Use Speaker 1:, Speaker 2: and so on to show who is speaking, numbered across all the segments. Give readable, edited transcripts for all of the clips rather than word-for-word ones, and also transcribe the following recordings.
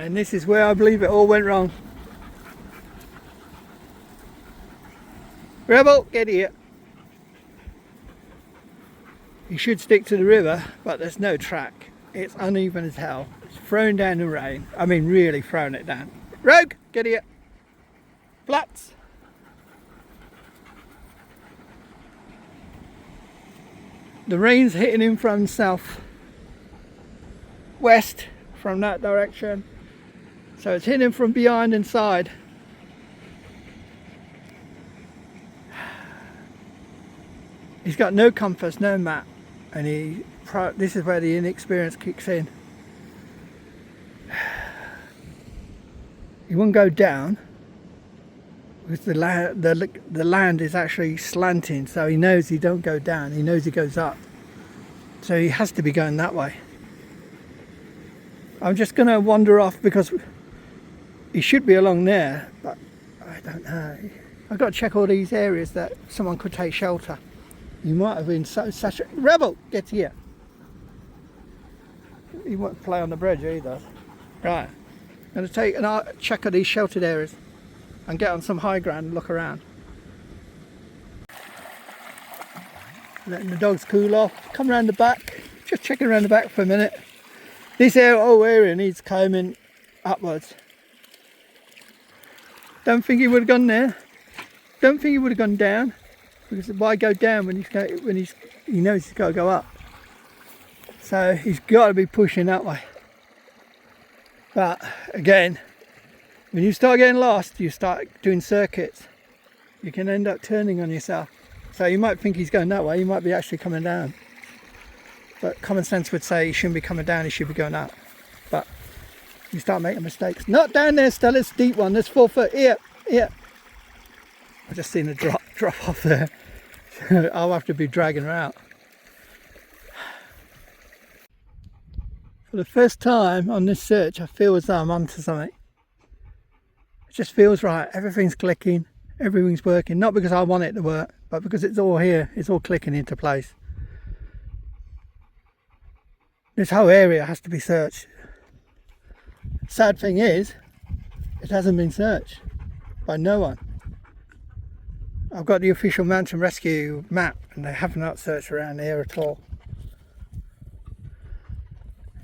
Speaker 1: And this is where I believe it all went wrong. Rebel, get here. You should stick to the river, but there's no track. It's uneven as hell. It's thrown down the rain. I mean, really thrown it down. Rogue, get here. Flats. The rain's hitting him from south west, from that direction. So it's hitting him from behind and side. He's got no compass, no map, and this is where the inexperience kicks in. He won't go down because the land is actually slanting, so he knows he don't go down, he knows he goes up. So he has to be going that way. I'm just going to wander off because he should be along there, but I don't know. I've got to check all these areas that someone could take shelter. You might have been such a rebel. Get here. He won't play on the bridge either. Right. I'm going to take and check out these sheltered areas and get on some high ground and look around. Letting the dogs cool off. Come around the back. Just checking around the back for a minute. This whole area needs combing upwards. Don't think he would have gone there. Don't think he would have gone down. Because why go down when he knows he's got to go up? So he's got to be pushing that way. But again, when you start getting lost, you start doing circuits. You can end up turning on yourself. So you might think he's going that way, he might be actually coming down. But common sense would say he shouldn't be coming down, he should be going up. But you start making mistakes. Not down there, Stella, it's a deep one. There's 4 foot. Here. I've just seen a drop off there. I'll have to be dragging her out. For the first time on this search, I feel as though I'm onto something. It just feels right. Everything's clicking, everything's working. Not because I want it to work, but because it's all here. It's all clicking into place. This whole area has to be searched. Sad thing is, it hasn't been searched by no one. I've got the official mountain rescue map and they have not searched around here at all.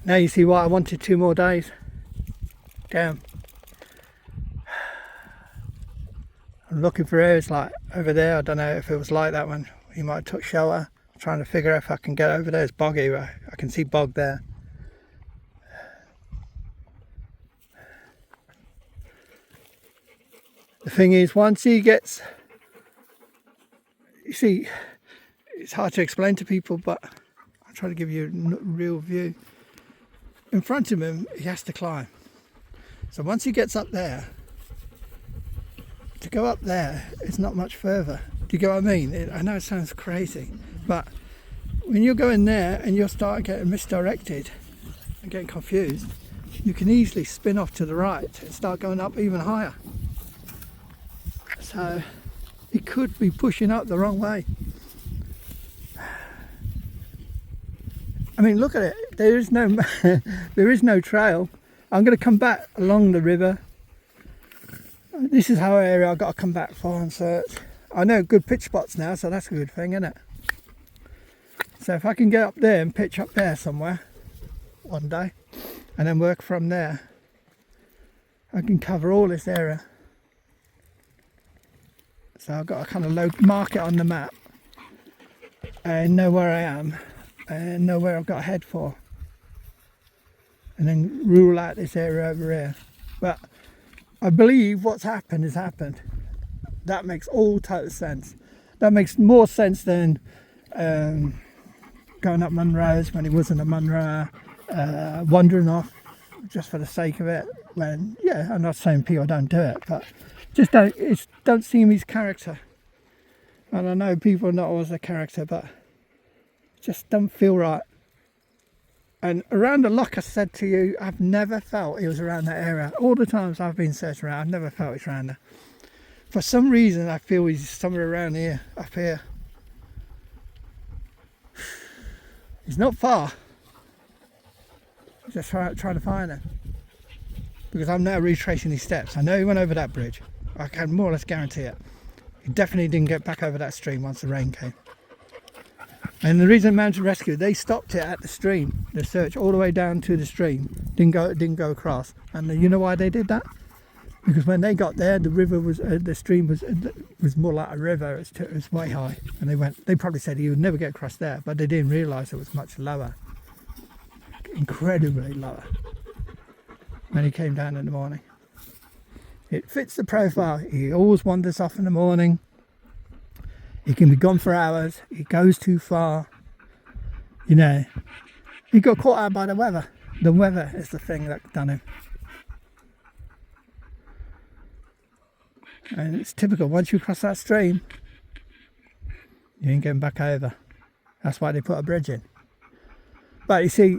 Speaker 1: Now you see why I wanted 2 more days. Damn. I'm looking for areas like over there. I don't know if it was like that one. You might have took shelter. I'm trying to figure out if I can get over there. It's boggy. I can see bog there. The thing is, once he gets... You see, it's hard to explain to people, but I'll try to give you a real view. In front of him, he has to climb. So once he gets up there, to go up there, it's not much further. Do you get what I mean? I know it sounds crazy, but when you're going there and you'll start getting misdirected and getting confused, you can easily spin off to the right and start going up even higher. So he could be pushing up the wrong way. I mean, look at it. There is no trail. I'm going to come back along the river. This is how area I've got to come back for and search. I know good pitch spots now, so that's a good thing, isn't it? So if I can get up there and pitch up there somewhere one day and then work from there, I can cover all this area. So I've got to kind of mark it on the map and know where I am and know where I've got to head for, and then rule out this area over here. But I believe what's happened has happened. That makes all total sense. That makes more sense than going up Munro's when it wasn't a Munro, wandering off just for the sake of it. When, yeah, I'm not saying people don't do it, but just don't seem his character. And I know people are not always their character, but just don't feel right. And around the Loch, I said to you, I've never felt he was around that area. All the times I've been searching around, I've never felt he's around there. For some reason, I feel he's somewhere around here, up here. He's not far. Just trying to find him. because I'm now retracing his steps. I know he went over that bridge. I can more or less guarantee it. He definitely didn't get back over that stream once the rain came. And the reason Mountain Rescue, they stopped it at the stream, the search all the way down to the stream, didn't go across. And you know why they did that? Because when they got there, the river was, the stream was more like a river. It was way high, and they probably said he would never get across there, but they didn't realise it was much lower, incredibly lower. When he came down in the morning, it fits the profile. He always wanders off in the morning. He can be gone for hours. He goes too far. You know, he got caught out by the weather. The weather is the thing that done him. And it's typical. Once you cross that stream, you ain't getting back over. That's why they put a bridge in. But you see,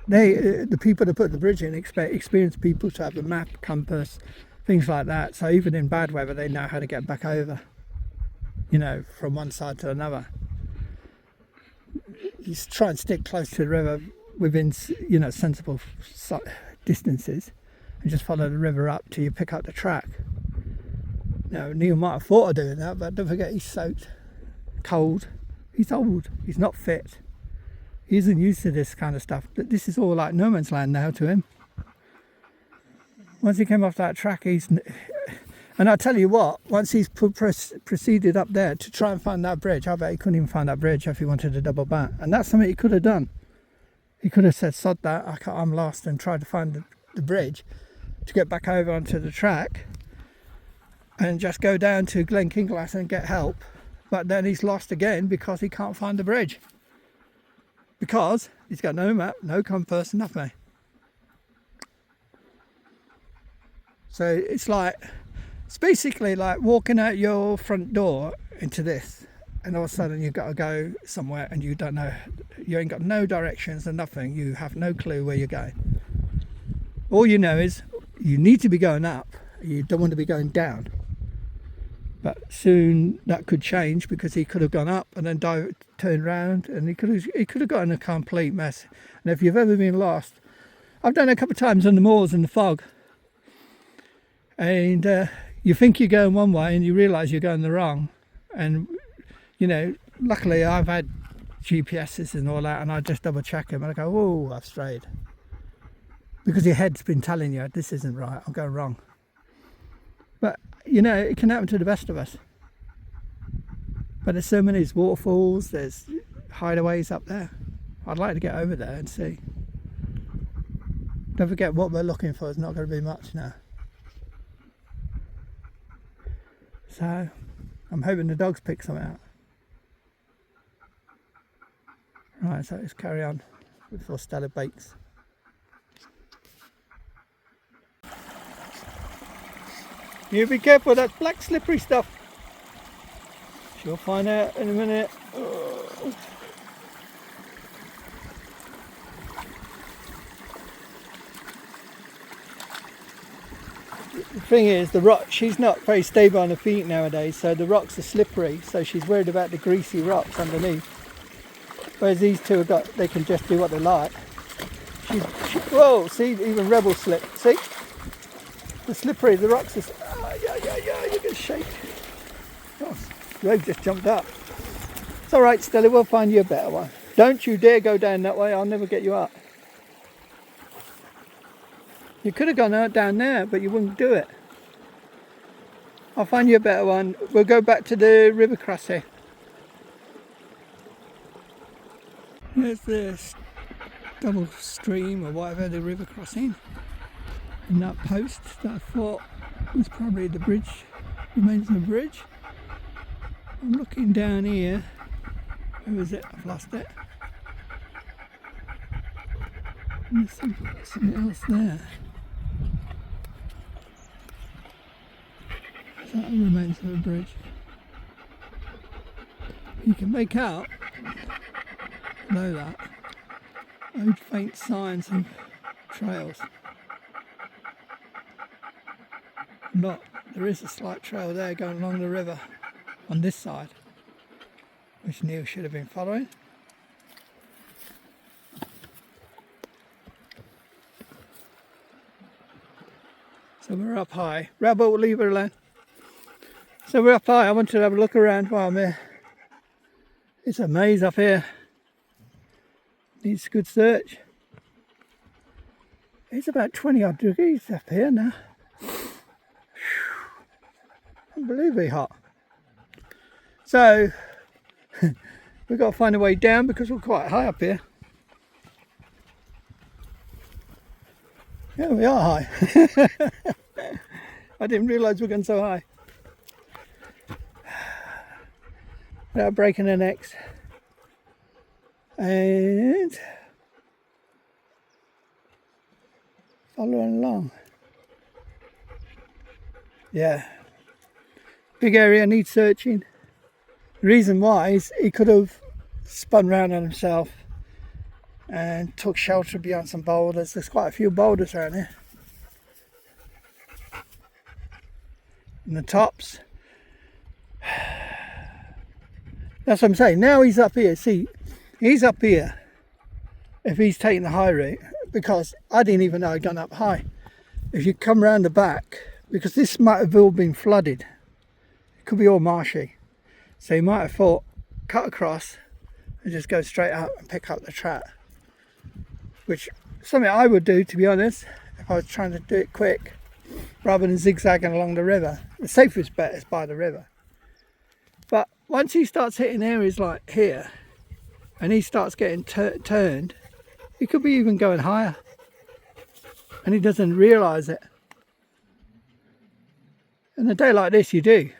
Speaker 1: the people that put the bridge in expect experienced people to have a map, compass, things like that. So even in bad weather, they know how to get back over. You know, from one side to another. You try and stick close to the river within, you know, sensible distances, and just follow the river up till you pick up the track. Now, Neil might have thought of doing that, but don't forget he's soaked, cold, he's old, he's not fit. He isn't used to this kind of stuff. But this is all like no man's land now to him. Once he came off that track, and I tell you what, once he's proceeded up there to try and find that bridge, I bet he couldn't even find that bridge if he wanted to double back. And that's something he could have done. He could have said, sod that, I'm lost, and tried to find the bridge to get back over onto the track and just go down to Glen, Kinglass and get help. But then he's lost again because he can't find the bridge. Because he's got no map, no compass, nothing. So it's basically like walking out your front door into this, and all of a sudden you've got to go somewhere and you don't know, you ain't got no directions and nothing, you have no clue where you're going. All you know is you need to be going up, you don't want to be going down. But soon that could change, because he could have gone up and then turned round, and he could have gotten a complete mess. And if you've ever been lost, I've done it a couple of times on the moors in the fog, and you think you're going one way and you realise you're going the wrong. And you know, luckily I've had GPSs and all that, and I just double check them and I go, oh, I've strayed, because your head's been telling you this isn't right, I'm going wrong. But you know, it can happen to the best of us. But there's so many waterfalls, there's hideaways up there. I'd like to get over there and see. Don't forget, what we're looking for is not going to be much now. So I'm hoping the dogs pick some out. Right, so let's carry on before Stella bakes. You be careful, that's black slippery stuff. She'll find out in a minute. Oh. The thing is, the rock, she's not very stable on her feet nowadays, so the rocks are slippery, so she's worried about the greasy rocks underneath. Whereas these two they can just do what they like. Whoa, see, even Rebel slip, see? The slippery, the rocks are, you get shake. Oh, Greg just jumped up. It's all right, Stella, we'll find you a better one. Don't you dare go down that way, I'll never get you up. You could have gone out down there, but you wouldn't do it. I'll find you a better one. We'll go back to the river crossing. There's this double stream or whatever, the river crossing. And that post that I thought was probably the bridge, remains of the bridge. I'm looking down here. Where is it? I've lost it. And there's something else there. Is that the remains of a bridge? You can make out, below that, old faint signs and trails. But there is a slight trail there going along the river on this side, which Neil should have been following. So we're up high. Rabbit will leave her alone. So we're up high. I wanted to have a look around while I'm here. It's a maze up here. Needs a good search. It's about 20 odd degrees up here now. Unbelievably hot. So we've got to find a way down because we're quite high up here. Yeah, we are high. I didn't realise we were going so high. Without breaking their necks. And following along. Yeah. Big area, needs searching. The reason why is he could have spun round on himself and took shelter behind some boulders. There's quite a few boulders around here. And the tops. That's what I'm saying. Now he's up here. See, he's up here if he's taking the high route, because I didn't even know I'd gone up high. If you come round the back, because this might have all been flooded. It could be all marshy. So he might have thought, cut across and just go straight up and pick up the track. Which something I would do, to be honest, if I was trying to do it quick, rather than zigzagging along the river. The safest bet is by the river. But once he starts hitting areas like here, and he starts getting turned, he could be even going higher. And he doesn't realise it. In a day like this you do.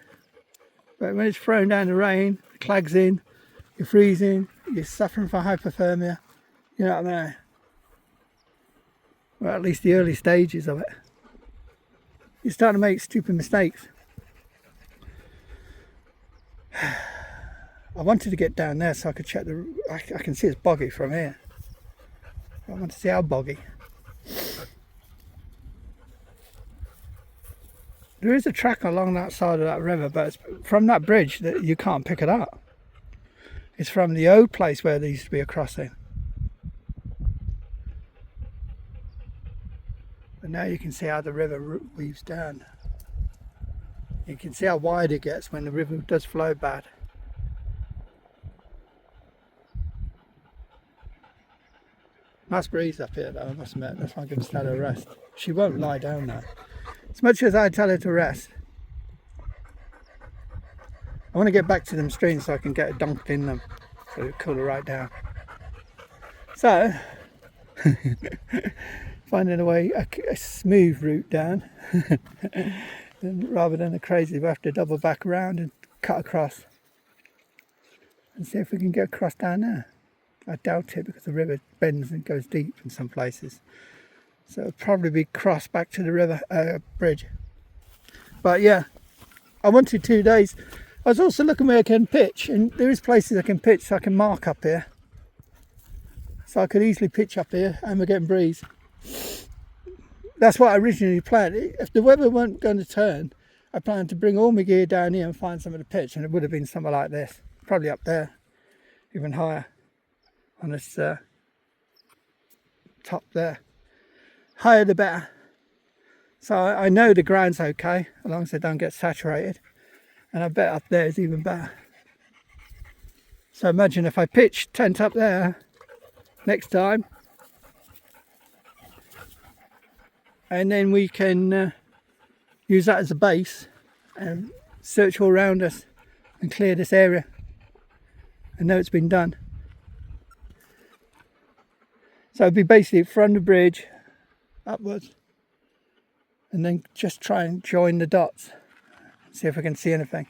Speaker 1: But when it's thrown down the rain, the clag's in, you're freezing, you're suffering from hypothermia, you know what I mean? Well, at least the early stages of it. You're starting to make stupid mistakes. I wanted to get down there so I could check I can see it's boggy from here. I want to see how boggy. There is a track along that side of that river, but it's from that bridge that you can't pick it up. It's from the old place where there used to be a crossing. But now you can see how the river weaves down. You can see how wide it gets when the river does flow bad. Nice breeze up here though, I must admit. That's why I'm going to tell her to rest. She won't lie down now. As much as I tell her to rest, I want to get back to them streams so I can get her dunked in them, so it'll cool her right down. So, finding a way, a smooth route down, rather than a crazy, we have to double back around and cut across and see if we can get across down there. I doubt it because the river bends and goes deep in some places. So it'll probably be crossed back to the river bridge. But yeah, I wanted 2 days. I was also looking where I can pitch, and there is places I can pitch so I can mark up here. So I could easily pitch up here and we're getting breeze. That's what I originally planned. If the weather weren't going to turn, I planned to bring all my gear down here and find somewhere to pitch, and it would have been somewhere like this. Probably up there, even higher on this top there. Higher the better. So I know the ground's okay, as long as it don't get saturated. And I bet up there is even better. So imagine if I pitch tent up there next time. And then we can use that as a base and search all around us and clear this area. I know it's been done. So it'd be basically from the bridge upwards, and then just try and join the dots, see if I can see anything.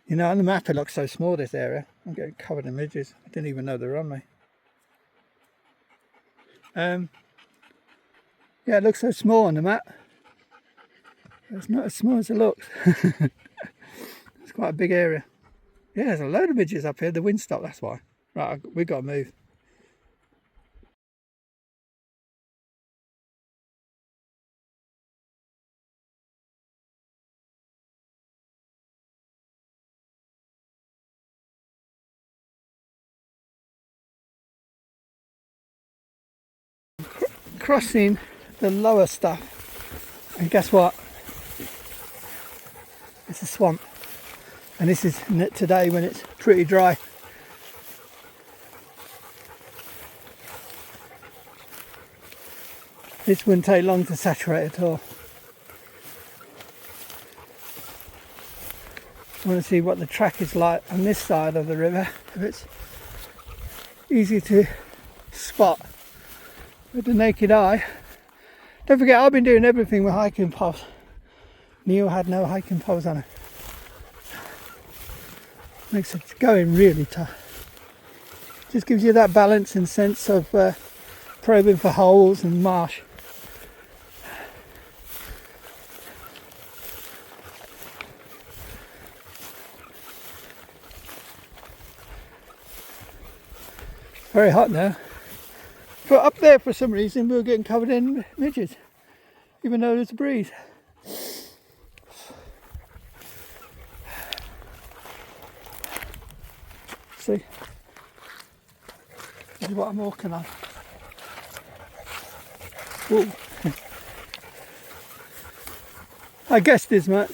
Speaker 1: You know, on the map it looks so small, this area. I'm getting covered in midges. I didn't even know they were on me. Yeah, it looks so small on the map. It's not as small as it looks. It's quite a big area. Yeah, there's a load of midges up here. The wind stopped, that's why. Right, we've got to move. crossing the lower stuff, and guess what? It's a swamp, and this is today when it's pretty dry. This wouldn't take long to saturate at all. I want to see what the track is like on this side of the river, if it's easy to spot with the naked eye. Don't forget, I've been doing everything with hiking poles. Neil had no hiking poles on it. Makes it going really tough. Just gives you that balance and sense of probing for holes and marsh. Very hot now. But up there, for some reason, we were getting covered in midges, even though there's a breeze. See, this is what I'm walking on. Whoa. I guessed as much.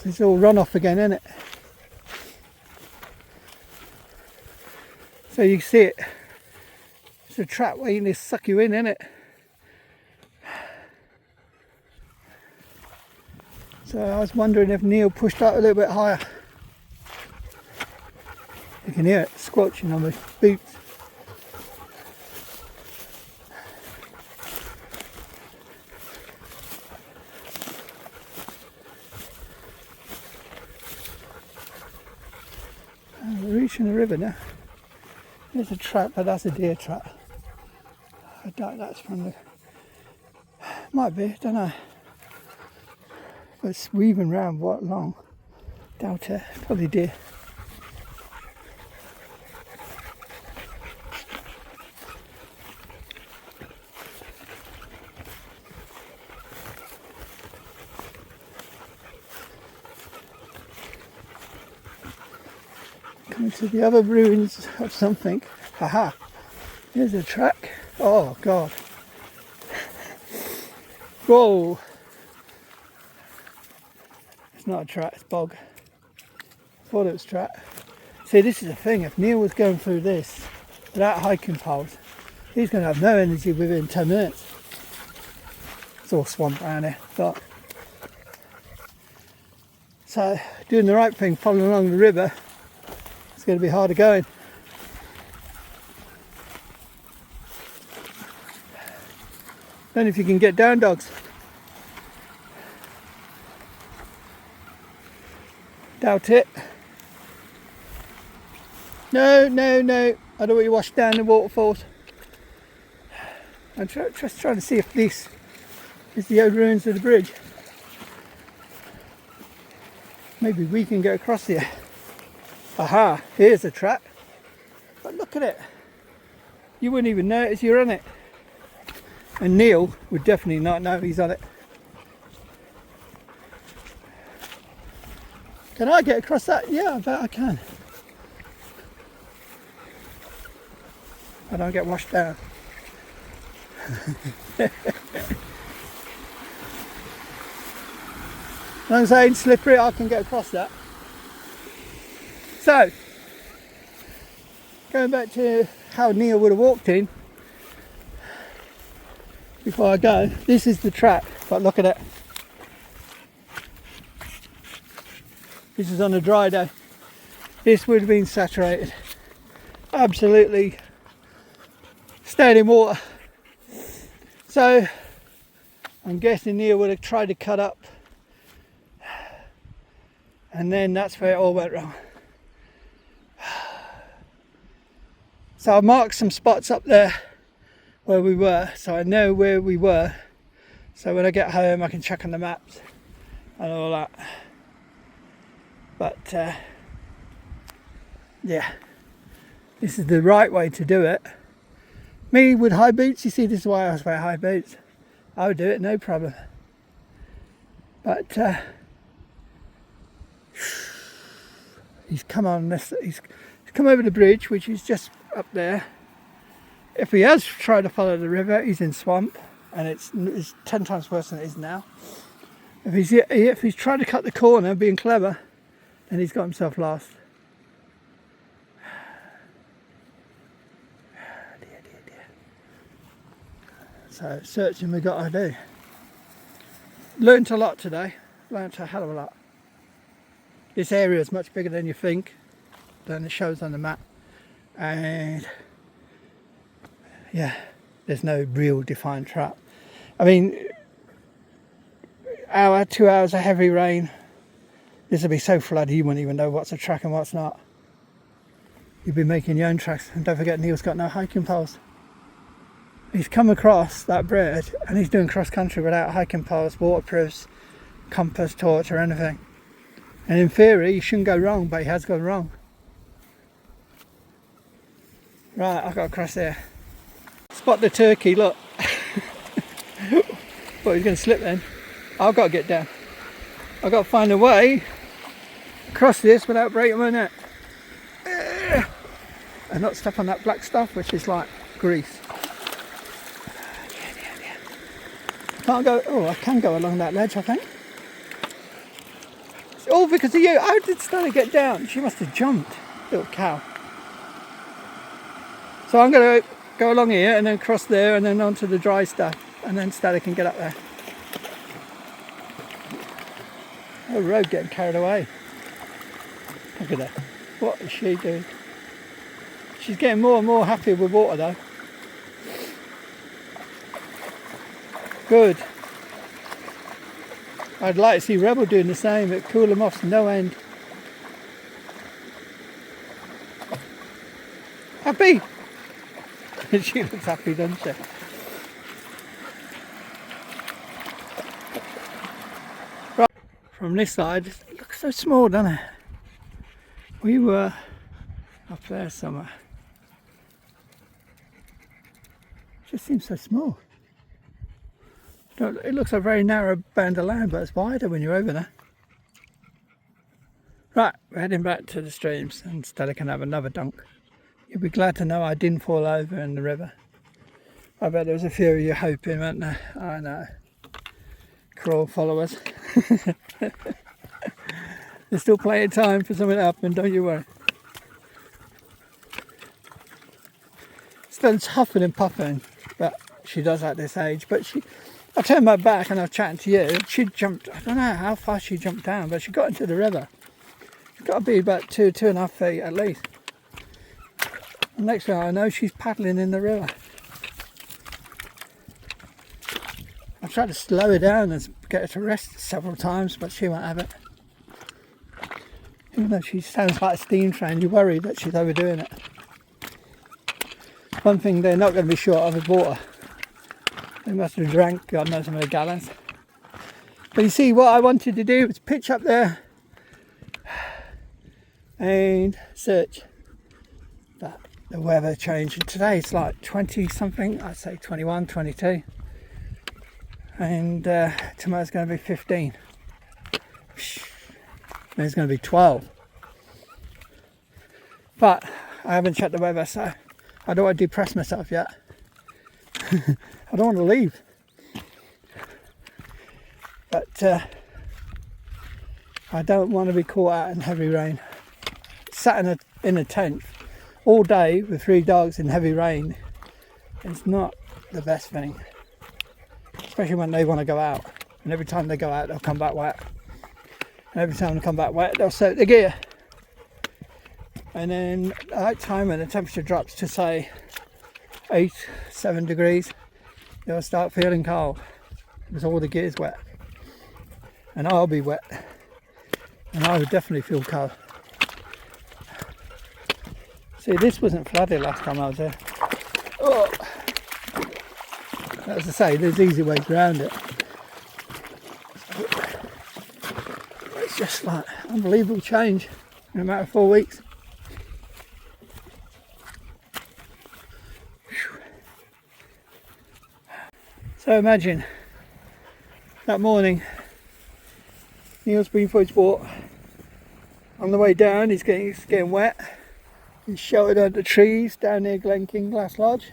Speaker 1: It's all run off again, isn't it? So you see it. It's a trap waiting to suck you in, isn't it? So I was wondering if Neil pushed out a little bit higher. You can hear it squelching on my boots. We're reaching the river now. There's a trap, but that's a deer trap. I doubt that's from the... Might be, don't know. But it's weaving round what long? Doubt it, probably deer. Coming to the other ruins of something. Haha, here's a track. Oh God. Whoa. It's not a track, it's bog. Thought it was track. See, this is the thing, if Neil was going through this without hiking poles, he's going to have no energy within 10 minutes. It's all swamp around here, but... So, doing the right thing, following along the river, it's going to be harder going. Then if you can get down, dogs. Doubt it. No, no, no. I don't want you washed down the waterfalls. I'm just trying to see if this is the old ruins of the bridge. Maybe we can get across here. Aha, here's a track. But look at it. You wouldn't even notice you're on it. And Neil would definitely not know he's on it. Can I get across that? Yeah, I bet I can. I don't get washed down. As long as I ain't slippery, I can get across that. So, going back to how Neil would have walked in, before I go, this is the track, but look at it. This is on a dry day. This would have been saturated. Absolutely stayed in water. So I'm guessing Neil would have tried to cut up, and then that's where it all went wrong. So I marked some spots up there where we were, so I know where we were, so when I get home I can check on the maps and all that. But yeah, this is the right way to do it. Me with high boots, you see, this is why I always wear high boots. I would do it, no problem. But He's come on this. He's come over the bridge, which is just up there. If he has tried to follow the river, he's in swamp, and it's 10 times worse than it is now. If he's tried to cut the corner, being clever, then he's got himself lost. Dear. So searching we got to do. Learned a lot today. Learned a hell of a lot. This area is much bigger than you think, than it shows on the map, and yeah, there's no real defined trap. I mean, 2 hours of heavy rain, this will be so flooded you wouldn't even know what's a track and what's not. You'll be making your own tracks. And don't forget, Neil's got no hiking poles. He's come across that bridge and he's doing cross country without hiking poles, waterproofs, compass, torch or anything. And in theory he shouldn't go wrong, but he has gone wrong. Right, I've got to cross here. Spot the turkey, look. Thought he's going to slip then. I've got to get down. I've got to find a way across this without breaking my neck. And not step on that black stuff, which is like grease. Can't go. Oh, I can go along that ledge, I think. It's all because of you. How did Stella get down? She must have jumped, little cow. So I'm going to go along here and then cross there and then onto the dry stuff, and then Stella can get up there. Oh, road getting carried away. Look at her. What is she doing? She's getting more and more happy with water though. Good. I'd like to see Rebel doing the same. It'd cool them off to no end. Happy? She looks happy, doesn't she? Right. From this side, it looks so small, doesn't it? We were up there somewhere. It just seems so small. It looks a very narrow band of land, but it's wider when you're over there. Right, we're heading back to the streams and Stella can have another dunk. You'll be glad to know I didn't fall over in the river. I bet there was a few of you hoping, weren't there? I know. Crawl followers. There's still plenty of time for something to happen, don't you worry. Stella's huffing and puffing, but she does at this age. But I turned my back and I was chatting to you. She jumped, I don't know how far she jumped down, but she got into the river. It's got to be about 2.5 feet at least. And next thing I know, she's paddling in the river. I tried to slow her down and get her to rest several times, but she won't have it. Even though she sounds like a steam train, you worry that she's overdoing it. One thing they're not going to be short of is water. They must have drank God knows how many gallons. But you see, what I wanted to do was pitch up there and search. But the weather changed. And today it's like 20 something, I'd say 21, 22. And tomorrow's going to be 15. Then it's going to be 12. But I haven't checked the weather, so I don't want to depress myself yet. I don't want to leave. But I don't want to be caught out in heavy rain. Sat in a tent all day with 3 dogs in heavy rain is not the best thing. Especially when they want to go out. And every time they go out, they'll come back wet. And every time they come back wet, they'll soak the gear. And then at that time when the temperature drops to say 7 degrees, they'll start feeling cold because all the gear's wet. And I'll be wet. And I would definitely feel cold. See, this wasn't flooded last time I was there. Oh. As I say, there's easy ways around it. It's just like unbelievable change in a matter of 4 weeks. So imagine that morning, Neil's been for his walk, On the way down, it's getting wet. He's sheltered under trees down near Glen Kinglass Lodge.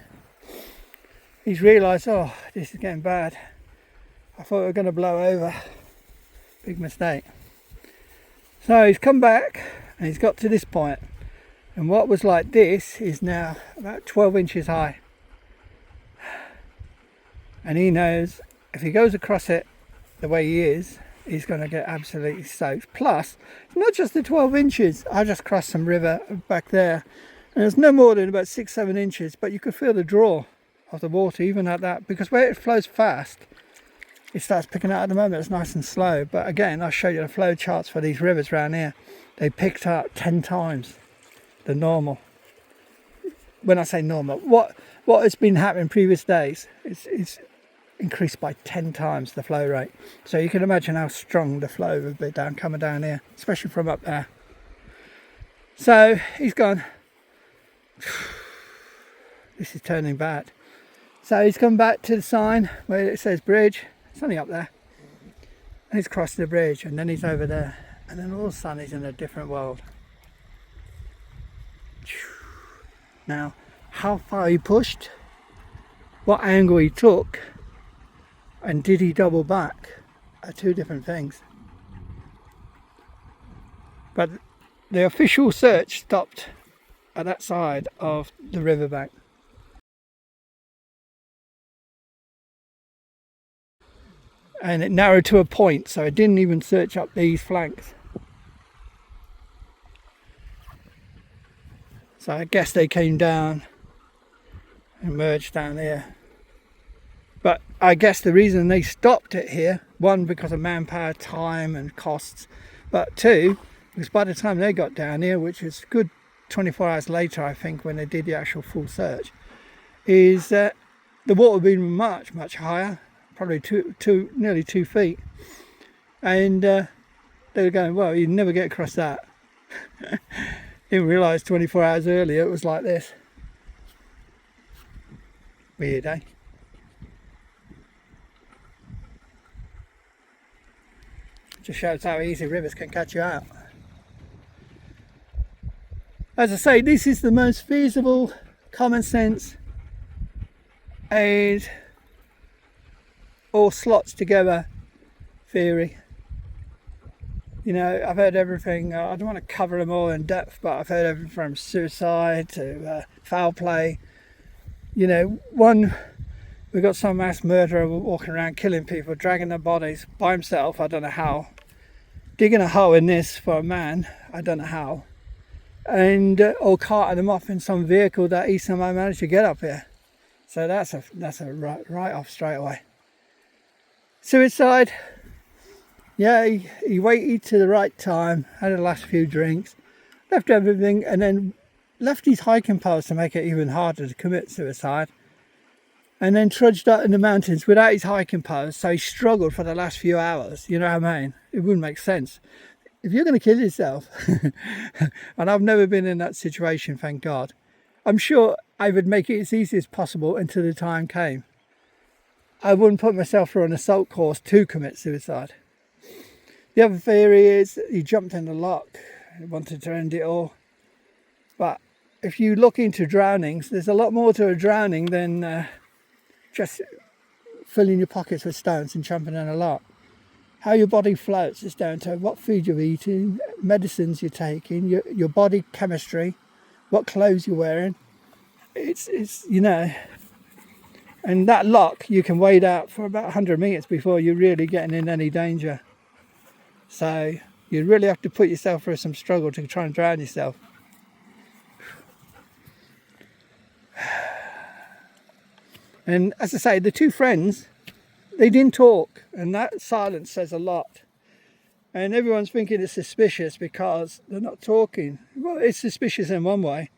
Speaker 1: He's realised, oh, this is getting bad. I thought we were going to blow over. Big mistake. So he's come back and he's got to this point. And what was like this is now about 12 inches high. And he knows if he goes across it the way he is, he's going to get absolutely soaked. Plus, it's not just the 12 inches. I just crossed some river back there. And it's no more than about 6-7 inches. But you could feel the draw of the water even at that. Because where it flows fast, it starts picking out. At the moment it's nice and slow, but again, I'll show you the flow charts for these rivers around here. They picked up 10 times the normal. When I say normal, what has been happening previous days, it's increased by 10 times the flow rate. So you can imagine how strong the flow would be coming down here, especially from up there. So he's gone, this is turning bad. So he's come back to the sign where it says bridge. It's only up there, and he's crossed the bridge, and then he's over there, and then all of a sudden he's in a different world. Now, how far he pushed, what angle he took, and did he double back are two different things. But the official search stopped at that side of the riverbank. And it narrowed to a point, so it didn't even search up these flanks. So I guess they came down and merged down here. But I guess the reason they stopped it here, one, because of manpower, time and costs, but two, because by the time they got down here, which is good 24 hours later, I think, when they did the actual full search, is that the water had been much, much higher. Probably nearly 2 feet, and they were going, well, you'd never get across that. Didn't realise 24 hours earlier it was like this. Weird, eh? Just shows how easy rivers can catch you out. As I say, this is the most feasible, common sense, and all slots together theory. You know, I've heard everything. I don't want to cover them all in depth, but I've heard everything from suicide to foul play. You know, we've got some mass murderer walking around killing people, dragging their bodies by himself, I don't know how, digging a hole in this for a man, I don't know how, and or carting them off in some vehicle that he somehow managed to get up here. So that's a right off straight away. Suicide, yeah, he waited to the right time, had the last few drinks, left everything, and then left his hiking poles to make it even harder to commit suicide, and then trudged up in the mountains without his hiking poles, so he struggled for the last few hours. You know what I mean? It wouldn't make sense. If you're going to kill yourself, and I've never been in that situation, thank God, I'm sure I would make it as easy as possible until the time came. I wouldn't put myself through an assault course to commit suicide. The other theory is that he jumped in the Loch, he wanted to end it all. But if you look into drownings, there's a lot more to a drowning than just filling your pockets with stones and jumping in a Loch. How your body floats is down to what food you're eating, medicines you're taking, your body chemistry, what clothes you're wearing. It's you know. And that Loch, you can wade out for about 100 metres before you're really getting in any danger. So you really have to put yourself through some struggle to try and drown yourself. And as I say, the two friends, they didn't talk, and that silence says a lot. And everyone's thinking it's suspicious because they're not talking. Well, it's suspicious in one way.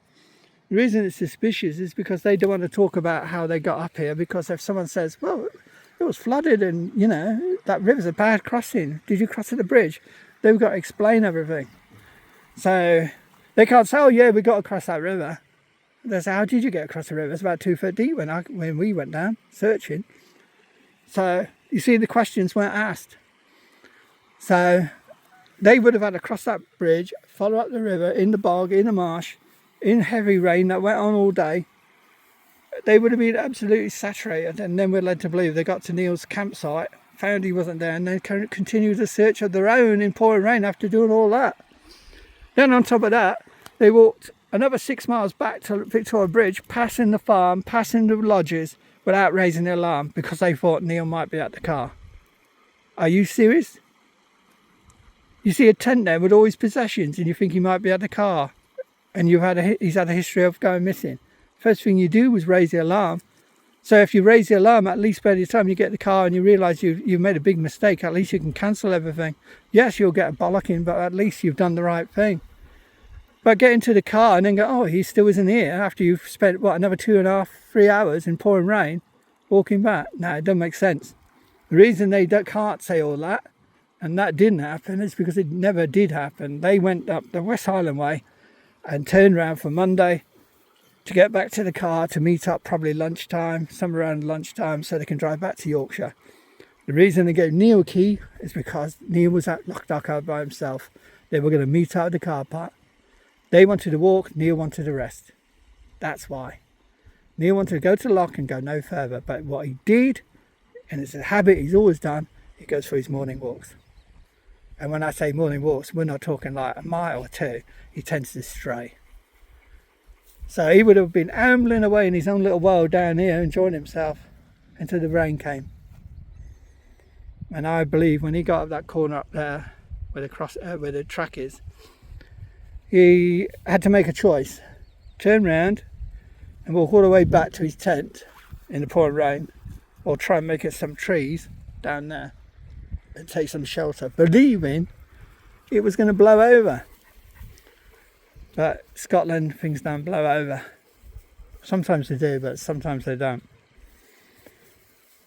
Speaker 1: The reason it's suspicious is because they don't want to talk about how they got up here, because if someone says, well, it was flooded and, you know, that river's a bad crossing, did you cross at the bridge? They've got to explain everything. So they can't say, oh yeah, we got to cross that river. They say, how did you get across the river? It's about 2 foot deep when we went down searching. So you see, the questions weren't asked. So They would have had to cross that bridge, follow up the river, in the bog, in the marsh, in heavy rain that went on all day. They would have been absolutely saturated, and then we're led to believe they got to Neil's campsite, found he wasn't there, and then continued the search of their own in pouring rain after doing all that. Then on top of that, they walked another 6 miles back to Victoria Bridge, passing the farm, passing the lodges, without raising the alarm because they thought Neil might be at the car. Are you serious? You see a tent there with all his possessions and you think he might be at the car, and he's had a history of going missing. First thing you do was raise the alarm. So if you raise the alarm, at least by the time you get the car and you realise you've made a big mistake, at least you can cancel everything. Yes, you'll get a bollocking, but at least you've done the right thing. But get into the car and then go, oh, he still isn't here after you've spent, another 2.5, 3 hours in pouring rain walking back. No, it doesn't make sense. The reason they can't say all that, and that didn't happen, is because it never did happen. They went up the West Highland Way and turned around for Monday to get back to the car to meet up probably lunchtime, somewhere around lunchtime, so they can drive back to Yorkshire. The reason they gave Neil a key is because Neil was at Loch Dochard by himself. They were going to meet out at the car park. They wanted to walk, Neil wanted to rest. That's why. Neil wanted to go to the loch and go no further, but what he did, and it's a habit he's always done, he goes for his morning walks. And when I say morning walks, we're not talking like a mile or two. He tends to stray. So he would have been ambling away in his own little world down here, enjoying himself, until the rain came. And I believe when he got up that corner up there, where the track is, he had to make a choice. Turn round and walk all the way back to his tent in the pouring rain, or try and make it some trees down there and take some shelter, believing it was going to blow over. But Scotland, things don't blow over. Sometimes they do, but sometimes they don't.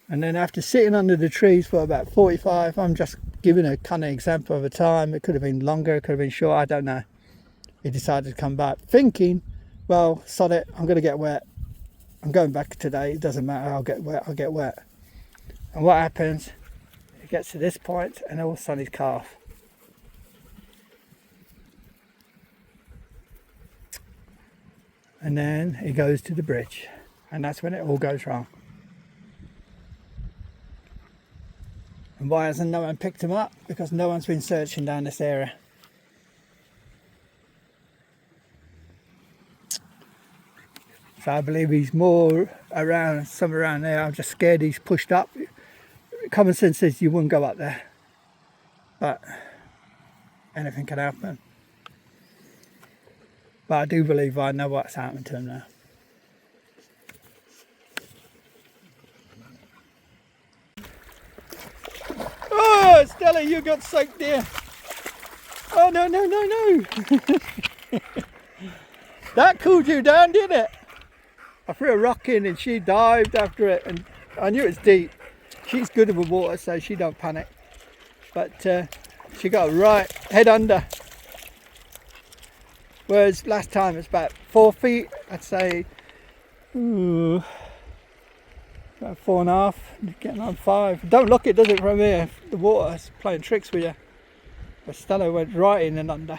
Speaker 1: And then after sitting under the trees for about 45, I'm just giving a kind of example of a time. It could have been longer, it could have been short, I don't know. He decided to come back, thinking, well, sod it, I'm going to get wet. I'm going back today, it doesn't matter, I'll get wet. And what happens? He gets to this point and all of a sudden he's cut off. And then he goes to the bridge, and that's when it all goes wrong. And why hasn't no one picked him up? Because no one's been searching down this area. So I believe he's more around, somewhere around there. I'm just scared he's pushed up. Common sense says you wouldn't go up there, but anything can happen. But I do believe I know what's happened to him now. Oh, Stella, you got soaked there. Oh, no. That cooled you down, didn't it? I threw a rock in and she dived after it, and I knew it's deep. She's good with water, so she don't panic. But she got right head under. Whereas last time it's about 4 feet, I'd say, about 4.5, getting on 5. Don't look it, does it, from here? The water's playing tricks with you. But Stella went right in and under.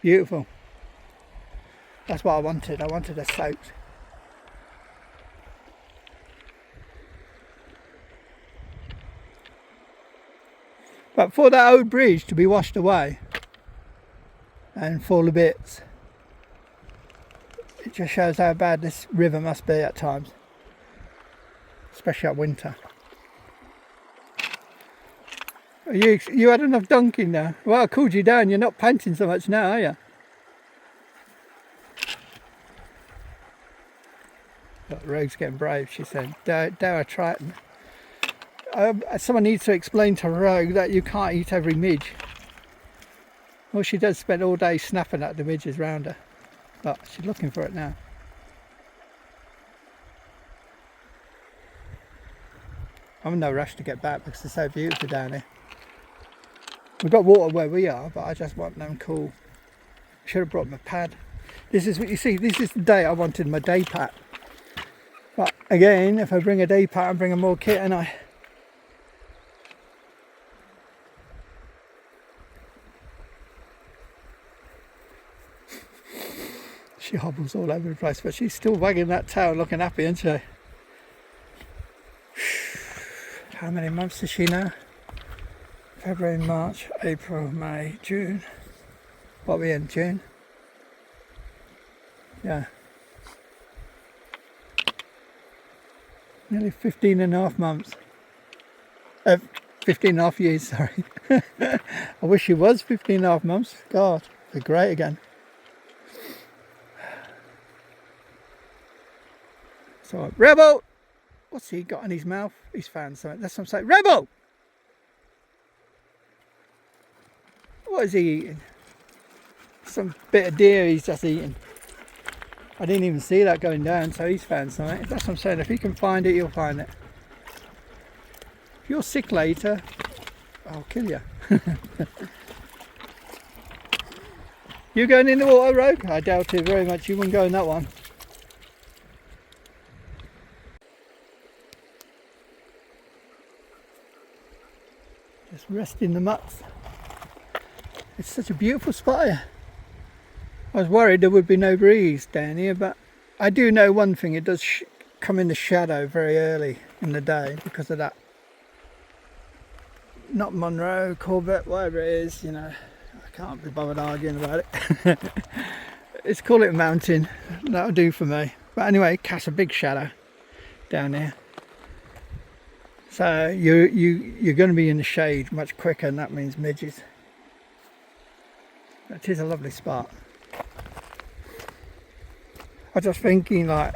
Speaker 1: Beautiful. That's what I wanted. I wanted her soaked. But for that old bridge to be washed away and fall to bits, it just shows how bad this river must be at times, especially at winter. You had enough dunking now. Well, I cooled you down. You're not panting so much now, are you? But Rogue's getting brave, she said. Dare I try it? Someone needs to explain to Rogue that you can't eat every midge. Well, she does spend all day snapping at the midges round her, but she's looking for it now. I'm in no rush to get back because it's so beautiful down here. We've got water where we are, but I just want them cool. Should have brought my pad. This is what you see. This is the day I wanted my day pack. But again, if I bring a day pattern, bring a more kit, and she hobbles all over the place, but she's still wagging that tail, looking happy, isn't she? How many months is she now? February, March, April, May, June. What are we in, June? Yeah. Nearly 15 and a half months. 15 and a half years, sorry. I wish she was 15 and a half months. God, it'd be great again. So, Rebel! What's he got in his mouth? He's found something. That's what I'm saying. Rebel! What is he eating? Some bit of deer he's just eating. I didn't even see that going down, so he's found something. That's what I'm saying. If he can find it, you'll find it. If you're sick later, I'll kill you. You going in the water, Rogue? I doubt it very much. You wouldn't go in that one. Just resting the mutts. It's such a beautiful spot here. I was worried there would be no breeze down here, but I do know one thing, it does come in the shadow very early in the day because of that. Not Monroe, Corbett, whatever it is, you know, I can't be bothered arguing about it. Let's call it a mountain, that'll do for me. But anyway, it casts a big shadow down there. So you're going to be in the shade much quicker, and that means midges. It is a lovely spot. I was just thinking, like,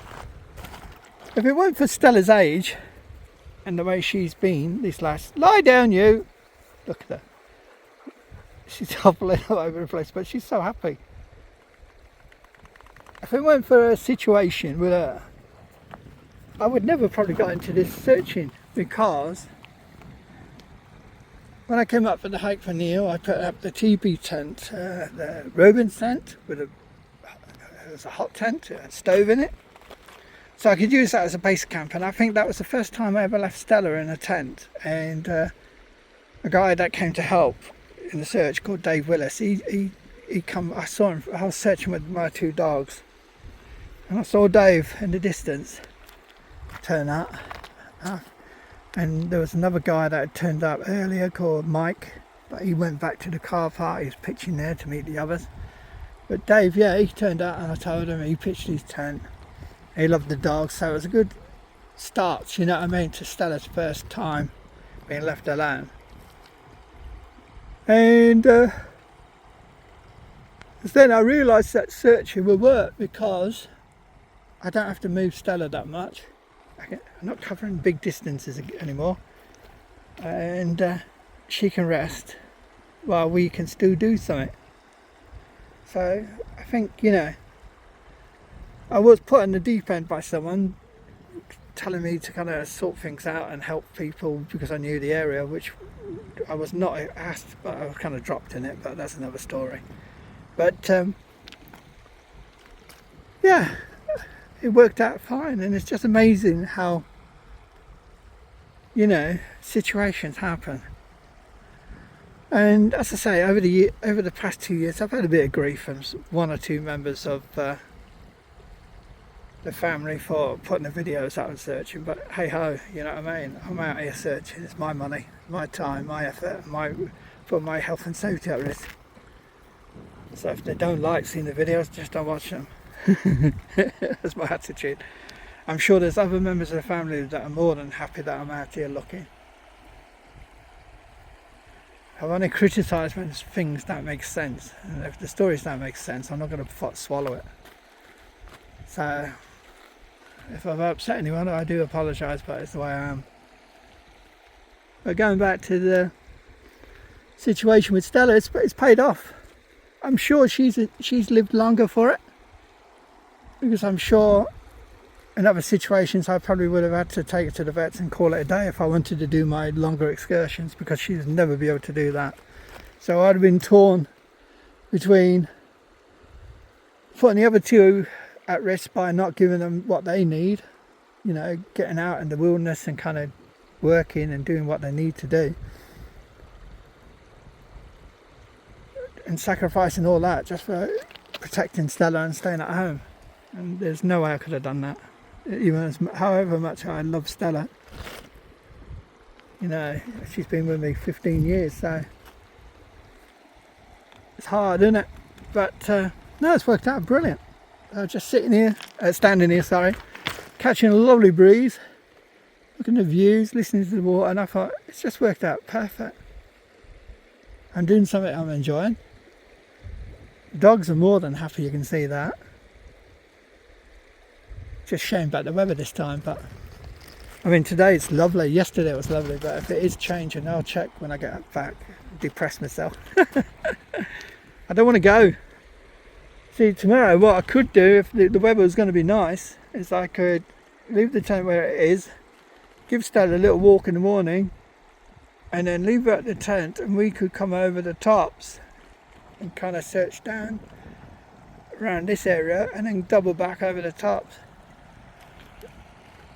Speaker 1: if it weren't for Stella's age and the way she's been this last... Lie down, you! Look at her. She's hobbling all over the place, but she's so happy. If it weren't for a situation with her, I would never probably got into this searching, because when I came up for the hike for Neil, I put up the TB tent, the Robin's tent with a... There's a hot tent, a stove in it, so I could use that as a base camp. And I think that was the first time I ever left Stella in a tent. And a guy that came to help in the search called Dave Willis, he come. I saw him. I was searching with my two dogs, and I saw Dave in the distance turn up. And there was another guy that had turned up earlier called Mike, but he went back to the car park. He was pitching there to meet the others. But Dave, yeah, he turned out, and I told him he pitched his tent. He loved the dogs, so it was a good start, you know what I mean, to Stella's first time being left alone. And then I realised that searching will work because I don't have to move Stella that much. I'm not covering big distances anymore, and she can rest while we can still do something. So I think, you know, I was put in the deep end by someone telling me to kind of sort things out and help people because I knew the area, which I was not asked, but I was kind of dropped in it, but that's another story. But yeah, it worked out fine, and it's just amazing how, you know, situations happen. And as I say, over the past 2 years, I've had a bit of grief from one or two members of the family for putting the videos out and searching. But hey ho, you know what I mean? I'm out here searching. It's my money, my time, my effort, put my health and safety at risk. So if they don't like seeing the videos, just don't watch them. That's my attitude. I'm sure there's other members of the family that are more than happy that I'm out here looking. I've only criticised when things don't make sense, and if the stories don't make sense, I'm not going to swallow it. So if I've upset anyone, I do apologise, but it's the way I am. But going back to the situation with Stella, it's paid off. I'm sure she's lived longer for it, because I'm sure in other situations I probably would have had to take her to the vets and call it a day if I wanted to do my longer excursions, because she'd never be able to do that. So I'd have been torn between putting the other two at risk by not giving them what they need, getting out in the wilderness and kind of working and doing what they need to do, and sacrificing all that just for protecting Stella and staying at home. And there's no way I could have done that, even however much I love Stella. She's been with me 15 years, so it's hard, isn't it? But no, it's worked out brilliant. Just standing here, catching a lovely breeze, looking at the views, listening to the water, and I thought it's just worked out perfect. I'm doing something I'm enjoying. Dogs are more than happy, you can see that. Just shame about the weather this time, but I mean, today it's lovely. Yesterday it was lovely, but if it is changing, I'll check when I get back. Depress myself. I don't want to go. See, tomorrow what I could do, if the weather was going to be nice, is I could leave the tent where it is, give Stella a little walk in the morning, and then leave her at the tent, and we could come over the tops and kind of search down around this area, and then double back over the tops.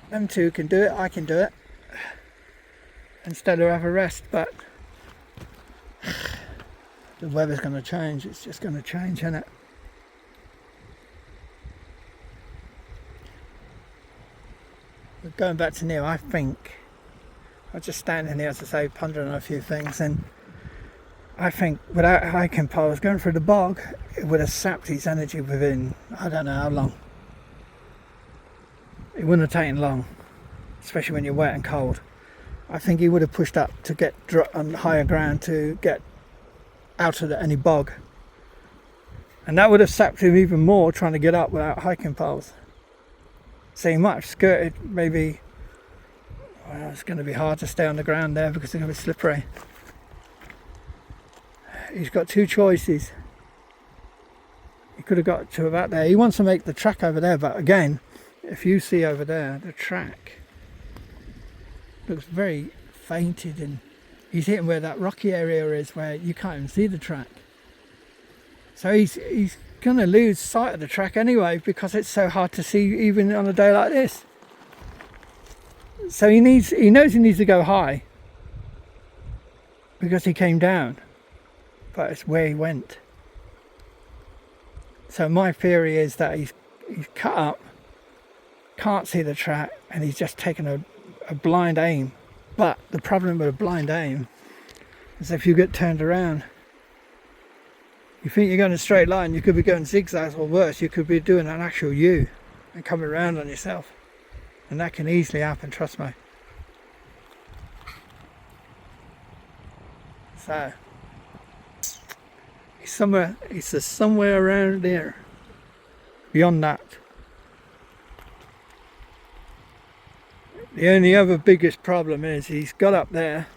Speaker 1: Them two can do it, I can do it, and Stella have a rest. But the weather's going to change. It's just going to change, isn't it? But going back to Neil, I think I was just standing here, as I say, pondering on a few things, and I think without hiking poles, going through the bog, it would have sapped his energy within, I don't know how long. It wouldn't have taken long, especially when you're wet and cold. I think he would have pushed up to get on higher ground to get out of any bog. And that would have sapped him even more trying to get up without hiking poles. So he might have skirted, maybe, well, it's going to be hard to stay on the ground there because it's going to be slippery. He's got two choices. He could have got to about there. He wants to make the track over there, but again, if you see over there, the track looks very fainted, and he's hitting where that rocky area is where you can't even see the track. So he's going to lose sight of the track anyway because it's so hard to see even on a day like this. So he knows he needs to go high because he came down, but it's where he went. So my theory is that he's cut up, can't see the track, and he's just taken a blind aim. But the problem with a blind aim is if you get turned around, you think you're going in a straight line, you could be going zigzags, or worse, you could be doing an actual U and coming around on yourself, and that can easily happen, trust me. So he's somewhere around there, beyond that. The only other biggest problem is he's got up there,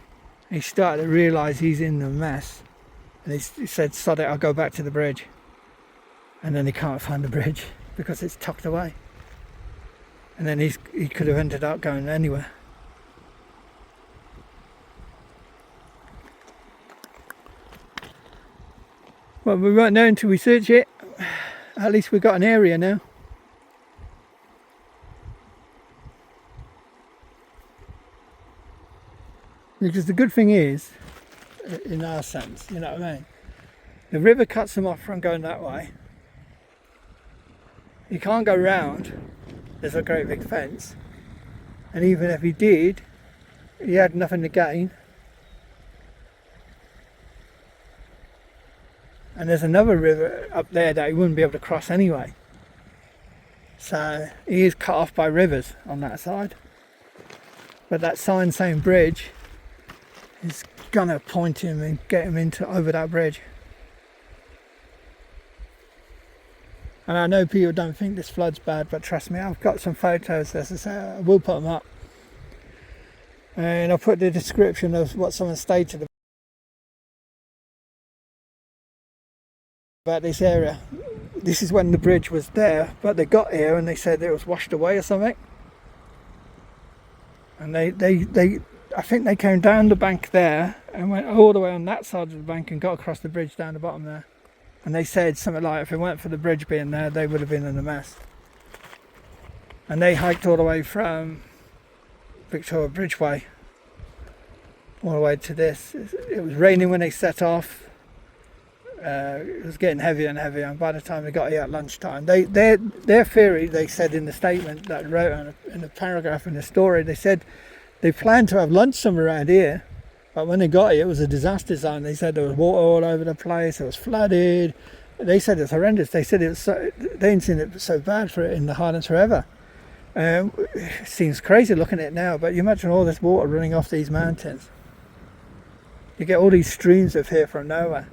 Speaker 1: he started to realise he's in the mess, and he said, sod it, I'll go back to the bridge. And then he can't find the bridge because it's tucked away. And then he could have ended up going anywhere. Well, we won't know until we search it. At least we've got an area now. Because the good thing is, in our sense, you know what I mean? The river cuts them off from going that way. You can't go round. There's a great big fence. And even if he did, he had nothing to gain. And there's another river up there that he wouldn't be able to cross anyway. So he is cut off by rivers on that side. But that sign saying bridge is gonna point him and get him over that bridge. And I know people don't think this flood's bad, but trust me, I've got some photos, as I say, I will put them up. And I'll put the description of what someone stated about this area. This is when the bridge was there, but they got here and they said it was washed away or something. And I think they came down the bank there and went all the way on that side of the bank and got across the bridge down the bottom there. And they said something like, if it weren't for the bridge being there, they would have been in a mess. and they hiked all the way from Victoria Bridgeway all the way to this. It was raining when they set off. It was getting heavier and heavier, and by the time they got here at lunchtime, their theory, they said in the statement that I wrote in a paragraph in the story, they said they planned to have lunch somewhere around here, but when they got here it was a disaster zone. They said there was water all over the place, it was flooded. They said it was horrendous. They said it was they hadn't seen it so bad for it in the Highlands forever. It seems crazy looking at it now, but you imagine all this water running off these mountains. You get all these streams of here from nowhere.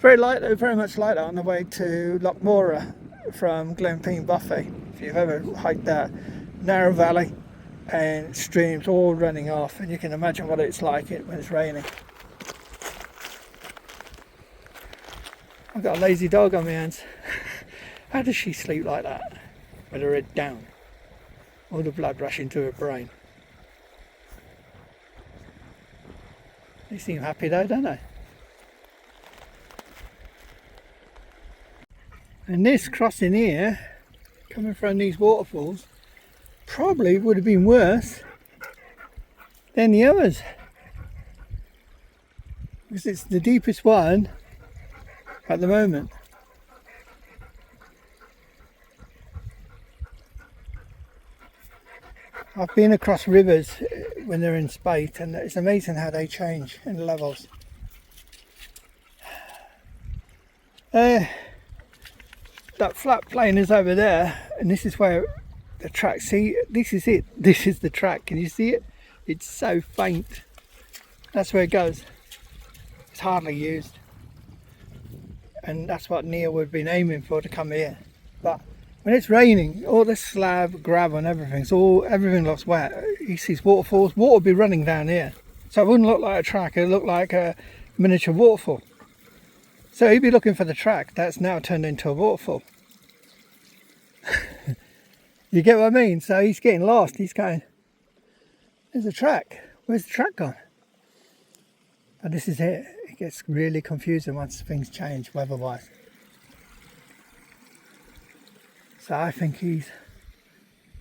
Speaker 1: Very much like that on the way to Loch from Glen Buffet. If you've ever hiked that narrow valley and streams all running off, and you can imagine what it's like when it's raining. I've got a lazy dog on my hands. How does she sleep like that? With her head down, all the blood rushing to her brain. They seem happy though, don't they? And this crossing here, coming from these waterfalls, probably would have been worse than the others, because it's the deepest one at the moment. I've been across rivers when they're in spate, and it's amazing how they change in levels. That flat plain is over there, and this is where the track, see, this is it, this is the track, can you see it? It's so faint. That's where it goes. It's hardly used, and that's what Neil would have been aiming for, to come here. But when it's raining, all this slab, gravel and everything looks wet. He sees waterfalls, water will be running down here. So it wouldn't look like a track, it would look like a miniature waterfall. So he'd be looking for the track that's now turned into a waterfall. You get what I mean? So he's getting lost. He's going, there's a track. Where's the track gone? But this is it. It gets really confusing once things change weather-wise. So I think he's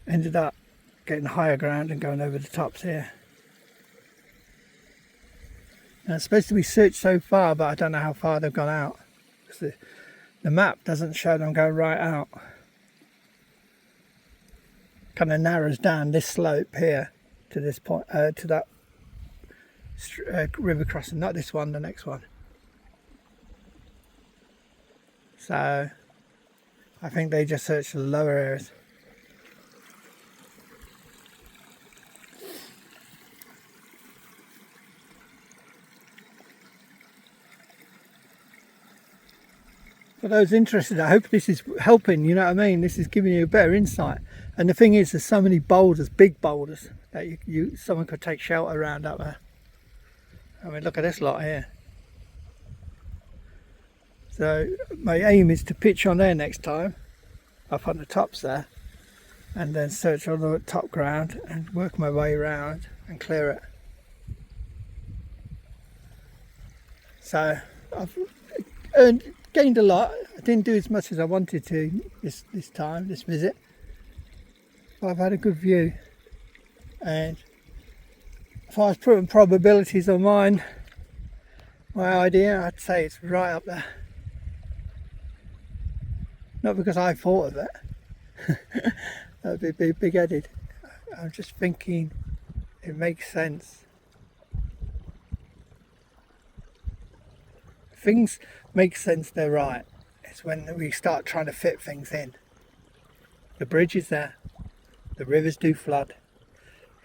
Speaker 1: ended up getting higher ground and going over the tops here. Now it's supposed to be searched so far, but I don't know how far they've gone out, because the map doesn't show them going right out. Kind of narrows down this slope here to this point, to that river crossing, not this one, the next one. So I think they just searched the lower areas. For those interested, I hope this is helping, you know what I mean? This is giving you a better insight. And the thing is, there's so many boulders, big boulders, that someone could take shelter around up there. I mean, look at this lot here. So my aim is to pitch on there next time, up on the tops there, and then search all the top ground and work my way around and clear it. So I've gained a lot. I didn't do as much as I wanted to this visit, but I've had a good view. And if I was putting probabilities on my idea, I'd say it's right up there. Not because I thought of it. That would be big-headed. I'm just thinking it makes sense. Things make sense, they're right. It's when we start trying to fit things in. The bridge is there. The rivers do flood.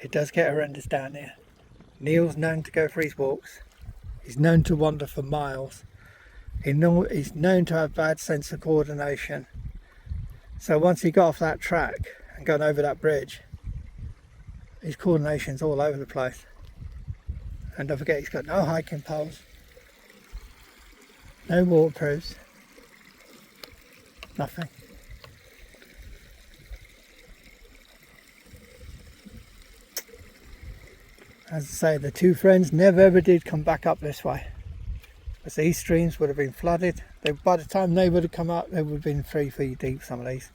Speaker 1: It does get horrendous down here. Neil's known to go for his walks. He's known to wander for miles. He's known to have bad sense of coordination. So once he got off that track and gone over that bridge, his coordination's all over the place. And don't forget, he's got no hiking poles, no waterproofs, nothing. As I say, the two friends never ever did come back up this way, because these streams would have been flooded. By the time they would have come up, they would have been 3 feet deep, some of these.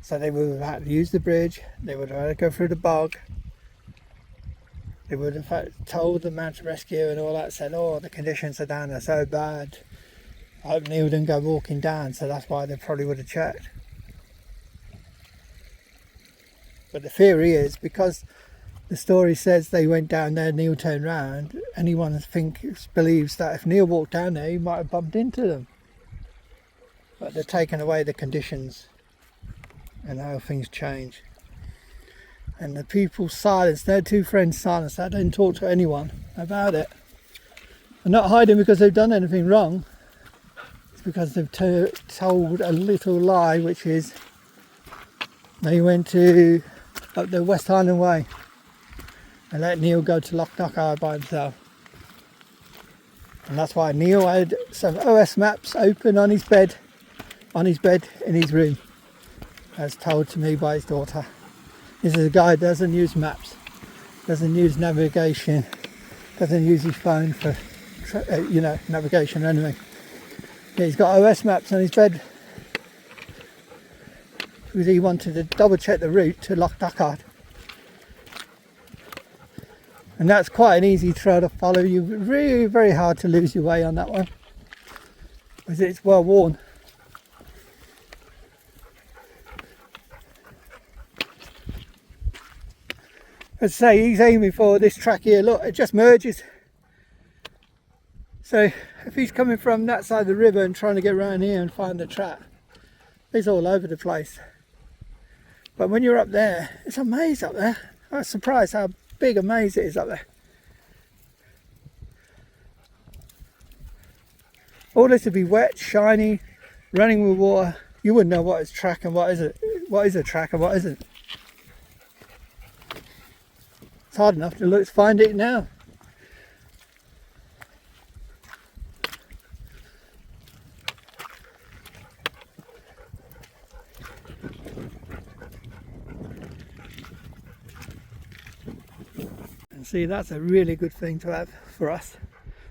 Speaker 1: So they would have had to use the bridge, they would have had to go through the bog, they would have told the mountain rescue and all that, said, oh, the conditions are down there so bad, I hope Neil didn't go walking down, so that's why they probably would have checked. But the theory is, because the story says they went down there, Neil turned round, anyone believes that if Neil walked down there, he might have bumped into them. But they're taking away the conditions and how things change. And the people silenced, their two friends silenced, they didn't talk to anyone about it. They're not hiding because they've done anything wrong. It's because they've told a little lie, which is they went up the West Highland Way and let Neil go to Loch Dochard by himself. And that's why Neil had some OS maps open on his bed in his room, as told to me by his daughter. This is a guy who doesn't use maps, doesn't use navigation, doesn't use his phone for navigation or anything. Yeah, he's got OS maps on his bed because he wanted to double check the route to Loch Dochard. And that's quite an easy trail to follow. You're really very hard to lose your way on that one because it's well worn. As I say, he's aiming for this track here. Look, it just merges. So if he's coming from that side of the river and trying to get around here and find the track, it's all over the place. But when you're up there, it's a maze up there. I was surprised how big a maze it is up there. All this would be wet, shiny, running with water. You wouldn't know what is track and what isn't. What is a track and what isn't. It's hard enough to find it now. And see, that's a really good thing to have for us.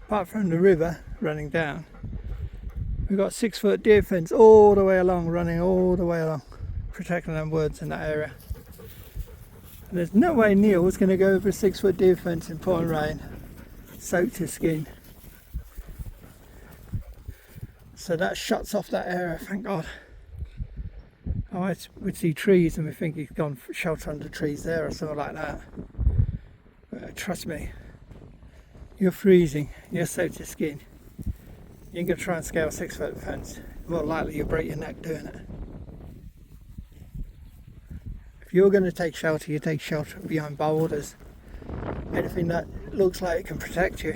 Speaker 1: Apart from the river running down, we've got 6 foot deer fence all the way along, running all the way along, protecting them woods in that area. And there's no way Neil was going to go over a 6 foot deer fence in pouring rain, soaked his skin. So that shuts off that area, thank God. We'd see trees and we think he's gone for shelter under trees there or something like that. But trust me, you're freezing, you're soaked to skin. You ain't going to try and scale a 6 foot fence. More likely you'll break your neck doing it. If you're going to take shelter, you take shelter behind boulders. Anything that looks like it can protect you.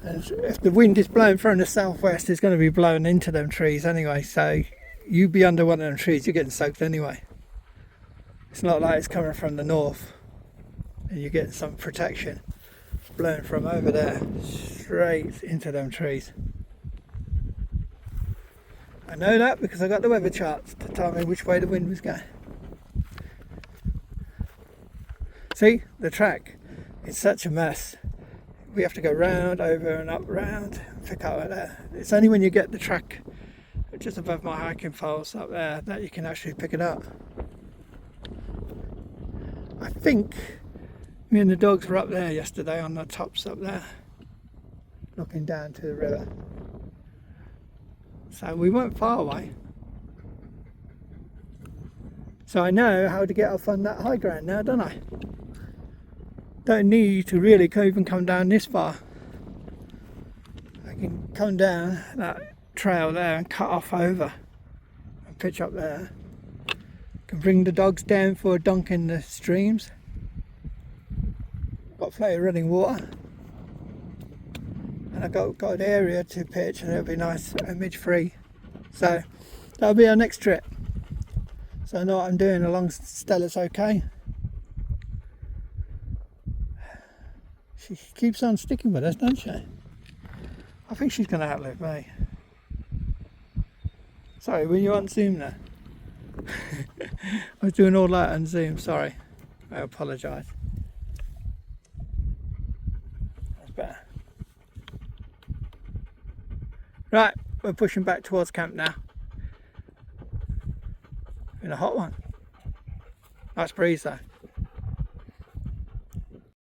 Speaker 1: And if the wind is blowing from the southwest, it's going to be blowing into them trees anyway. So you be under one of them trees, you're getting soaked anyway. It's not like it's coming from the north and you're getting some protection blowing from over there straight into them trees. I know that because I got the weather charts to tell me which way the wind was going. See, the track is such a mess. We have to go round, over and up, round, pick up there. It's only when you get the track just above my hiking poles up there that you can actually pick it up. I think me and the dogs were up there yesterday on the tops up there, looking down to the river. So we weren't far away. So I know how to get off on that high ground now, don't I? Don't need to really even come down this far. I can come down that trail there and cut off over and pitch up there. Can bring the dogs down for a dunk in the streams. Got plenty of running water. And I've got an area to pitch and it'll be nice, image free. So that'll be our next trip. So I know what I'm doing along Stella's okay. She keeps on sticking with us, doesn't she? I think she's going to outlive me. Sorry, were you on Zoom there? I was doing all that on Zoom, sorry. I apologise. That's better. Right, we're pushing back towards camp now. Been a hot one. Nice breeze though.